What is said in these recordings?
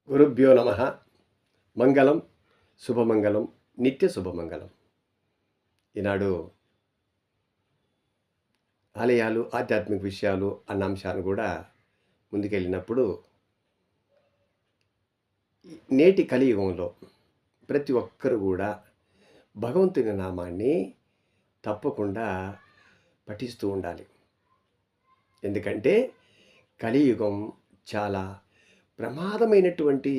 గురుభ్యో నమ. మంగళం, శుభమంగళం, నిత్య శుభమంగళం. ఈనాడు ఆలయాలు, ఆధ్యాత్మిక విషయాలు అన్న అంశాన్ని కూడా ముందుకెళ్ళినప్పుడు, నేటి కలియుగంలో ప్రతి ఒక్కరు కూడా భగవంతుని నామాన్ని తప్పకుండా పఠిస్తూ ఉండాలి. ఎందుకంటే కలియుగం చాలా ప్రమాదమైనటువంటి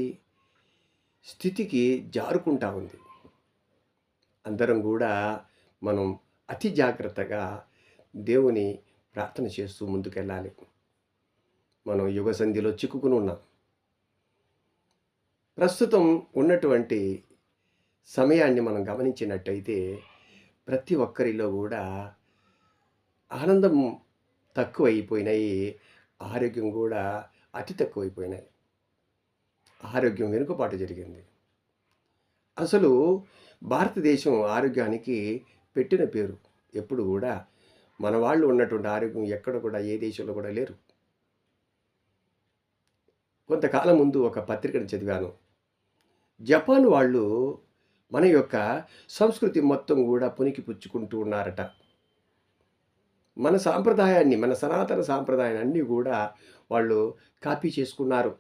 స్థితికి జారుకుంటా ఉంది. అందరం కూడా మనం అతి జాగ్రత్తగా దేవుని ప్రార్థన చేస్తూ ముందుకెళ్ళాలి. మనం యుగ సంధిలో చిక్కుకుని ఉన్నాం. ప్రస్తుతం ఉన్నటువంటి సమయాన్ని మనం గమనించినట్టయితే ప్రతి ఒక్కరిలో కూడా ఆనందం తక్కువైపోయినాయి, ఆరోగ్యం కూడా అతి తక్కువైపోయినాయి. ఆరోగ్యం వెనుకబాటు జరిగింది. అసలు భారతదేశం ఆరోగ్యానికి పెట్టిన పేరు ఎప్పుడు కూడా మన వాళ్ళు ఉన్నటువంటి ఆరోగ్యం ఎక్కడ కూడా ఏ దేశంలో కూడా లేరు. కొంతకాలం ముందు ఒక పత్రికను చదివాను. జపాన్ వాళ్ళు మన యొక్క సంస్కృతి మొత్తం కూడా పునికి పుచ్చుకుంటూ ఉన్నారట. మన సాంప్రదాయాన్ని, మన సనాతన సాంప్రదాయాన్ని అన్నీ కూడా వాళ్ళు కాపీ చేసుకున్నారు.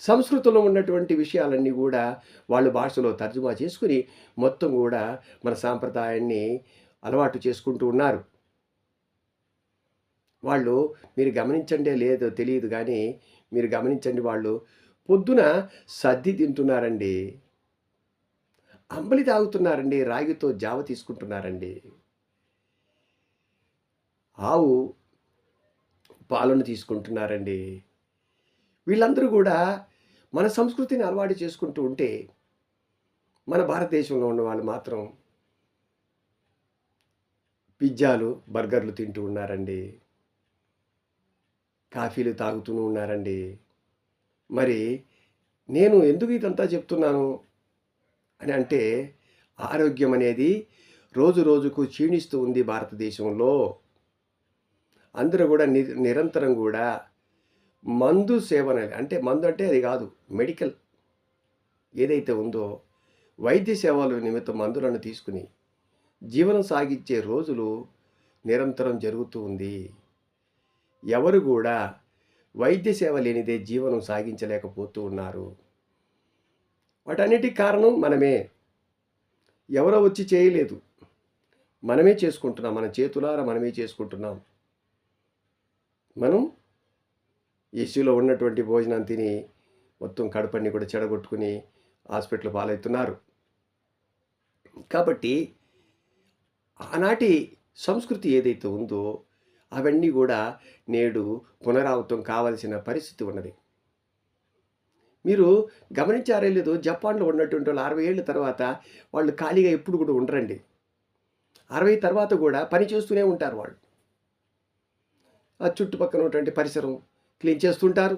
సంస్కృతంలో ఉన్నటువంటి విషయాలన్నీ కూడా వాళ్ళు భాషలో తర్జుమా చేసుకుని మొత్తం కూడా మన సాంప్రదాయాన్ని అలవాటు చేసుకుంటూ ఉన్నారు. వాళ్ళు, మీరు గమనించండి, లేదో తెలియదు కానీ మీరు గమనించండి, వాళ్ళు పొద్దున సద్ది తింటున్నారండి, అంబలి తాగుతున్నారండి, రాగితో జావ తీసుకుంటున్నారండి, ఆవు పాలను తీసుకుంటున్నారండి. వీళ్ళందరూ కూడా మన సంస్కృతిని అలవాటు చేసుకుంటూ ఉంటే, మన భారతదేశంలో ఉన్న వాళ్ళు మాత్రం పిజ్జాలు, బర్గర్లు తింటూ ఉన్నారండి, కాఫీలు తాగుతూ ఉన్నారండి. మరి నేను ఎందుకు ఇదంతా చెప్తున్నాను అని అంటే, ఆరోగ్యం అనేది రోజు రోజుకు క్షీణిస్తూ ఉంది భారతదేశంలో. అందరూ కూడా నిరంతరం కూడా మందు సేవన, అంటే మందు అంటే అది కాదు, మెడికల్ ఏదైతే ఉందో వైద్య సేవల నిమిత్తం మందులను తీసుకుని జీవనం సాగించే రోజులు నిరంతరం జరుగుతూ ఉంది. ఎవరు కూడా వైద్య సేవ లేనిదే జీవనం సాగించలేకపోతూ ఉన్నారు. వాటన్నిటికి కారణం మనమే. ఎవరో వచ్చి చేయలేదు, మనమే చేసుకుంటున్నాం. మన చేతులారా మనమే చేసుకుంటున్నాం. మనం ఏసీలో ఉన్నటువంటి భోజనం తిని మొత్తం కడుపన్ని కూడా చెడగొట్టుకుని హాస్పిటల్ పాలవుతున్నారు. కాబట్టి ఆనాటి సంస్కృతి ఏదైతే ఉందో అవన్నీ కూడా నేడు పునరావృతం కావాల్సిన పరిస్థితి ఉన్నది. మీరు గమనించారే లేదో, జపాన్లో ఉన్నటువంటి వాళ్ళు 60 ఏళ్ళ తర్వాత వాళ్ళు ఖాళీగా ఎప్పుడు కూడా ఉండరండి. 60 తర్వాత కూడా పని చేస్తూనే ఉంటారు. వాళ్ళు ఆ చుట్టుపక్కల ఉన్నటువంటి పరిసరం క్లీన్ చేస్తుంటారు.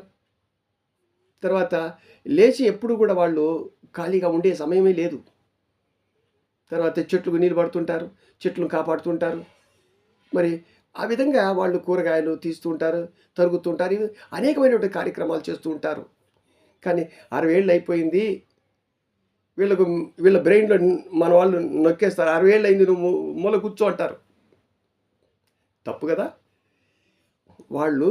తర్వాత లేచి ఎప్పుడు కూడా వాళ్ళు ఖాళీగా ఉండే సమయమే లేదు. తర్వాత చెట్లకు నీళ్ళు పడుతుంటారు, చెట్లను కాపాడుతుంటారు. మరి ఆ విధంగా వాళ్ళు కూరగాయలు తీస్తూ ఉంటారు, తరుగుతుంటారు, ఇవి అనేకమైనటువంటి కార్యక్రమాలు చేస్తూ ఉంటారు. కానీ 60 ఏళ్ళు అయిపోయింది, వీళ్ళ బ్రెయిన్లో మన వాళ్ళు నొక్కేస్తారు. 60 ఏళ్ళు అయింది, నువ్వు మూల కూర్చో అంటారు. తప్పు కదా. వాళ్ళు,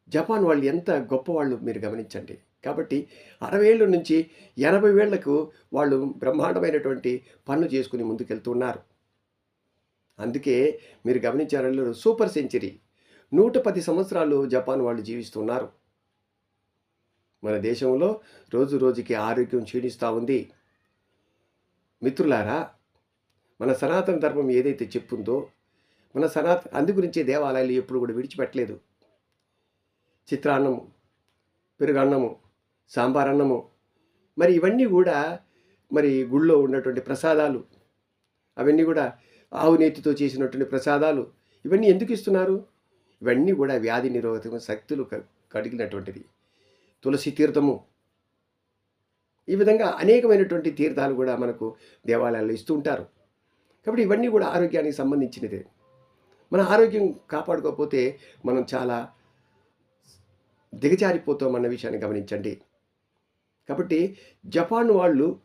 జపాన్ వాళ్ళు ఎంత గొప్పవాళ్ళు మీరు గమనించండి. కాబట్టి 60 ఏళ్ళ నుంచి 80 ఏళ్లకు వాళ్ళు బ్రహ్మాండమైనటువంటి పనులు చేసుకుని ముందుకెళ్తున్నారు. అందుకే మీరు గమనించారు, సూపర్ సెంచరీ 110 సంవత్సరాలు జపాన్ వాళ్ళు జీవిస్తున్నారు. మన దేశంలో రోజు రోజుకి ఆరోగ్యం క్షీణిస్తూ ఉంది. మిత్రులారా, మన సనాతన ధర్మం ఏదైతే చెప్పుందో, మన అందు గురించే దేవాలయాలు ఎప్పుడు కూడా విడిచిపెట్టలేదు. చిత్రాన్నము, పెరుగన్నము, సాంబార్ అన్నము, మరి ఇవన్నీ కూడా మరి గుళ్ళో ఉన్నటువంటి ప్రసాదాలు, అవన్నీ కూడా ఆవు నేతితో చేసినటువంటి ప్రసాదాలు, ఇవన్నీ ఎందుకు ఇస్తున్నారు? ఇవన్నీ కూడా వ్యాధి నిరోధక శక్తులు కలిగినటువంటిది. తులసి తీర్థము, ఈ విధంగా అనేకమైనటువంటి తీర్థాలు కూడా మనకు దేవాలయాల్లో ఇస్తూ ఉంటారు. కాబట్టి ఇవన్నీ కూడా ఆరోగ్యానికి సంబంధించినదే. మన ఆరోగ్యం కాపాడుకోకపోతే మనం చాలా దిగజారిపోతామన్న విషయాన్ని గమనించండి. కాబట్టి జపాన్ వాళ్ళు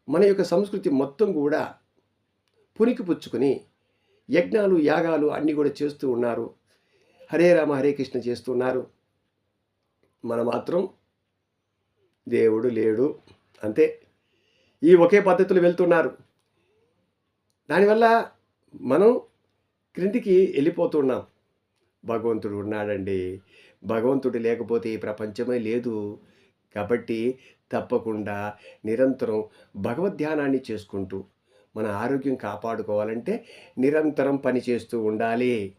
మన యొక్క సంస్కృతి మొత్తం కూడా పుణికిపుచ్చుకొని యజ్ఞాలు, యాగాలు అన్నీ కూడా చేస్తూ ఉన్నారు. హరే రామ హరే కృష్ణ చేస్తున్నారు. మనం మాత్రం దేవుడు లేడు అంతే. ఈ ఒకే పద్ధతిలో వెళ్తున్నారు. దానివల్ల మనం క్రిందికి వెళ్ళిపోతున్నాం. భగవంతుడు ఉన్నాడండి. భగవంతుడు లేకపోతే ఈ ప్రపంచమే లేదు. కాబట్టి తప్పకుండా నిరంతరం భగవద్ధ్యానాన్ని చేసుకుంటూ మన ఆరోగ్యం కాపాడుకోవాలంటే నిరంతరం పని చేస్తూ ఉండాలి.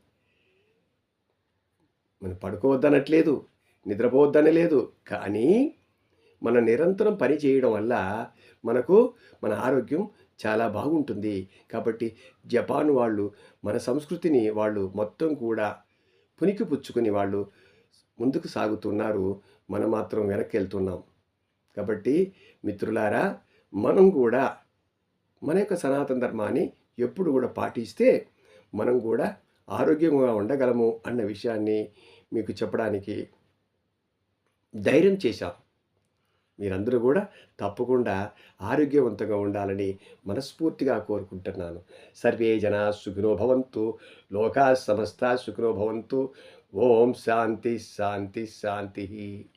మనం పడుకోవద్దనట్లేదు, నిద్రపోవద్దనలేదు. కానీ మనం నిరంతరం పని చేయడం వల్ల మనకు మన ఆరోగ్యం చాలా బాగుంటుంది. కాబట్టి జపాన్ వాళ్ళు మన సంస్కృతిని వాళ్ళు మొత్తం కూడా పుణికిపుచ్చుకొని వాళ్ళు ముందుకు సాగుతున్నారు. మనం మాత్రం వెనక్కి వెళ్తున్నాం. కాబట్టి మిత్రులారా, మనం కూడా మన యొక్క సనాతన ధర్మాన్ని ఎప్పుడు కూడా పాటిస్తే మనం కూడా ఆరోగ్యంగా ఉండగలము అన్న విషయాన్ని మీకు చెప్పడానికి ధైర్యం చేశాం. మీరందరూ కూడా తప్పకుండా ఆరోగ్యవంతంగా ఉండాలని మనస్ఫూర్తిగా కోరుకుంటున్నాను. సర్వే జనా సుఖినో భవంతు, లోకా సమస్తా సుఖినో భవంతు. ఓం శాంతి శాంతి శాంతి.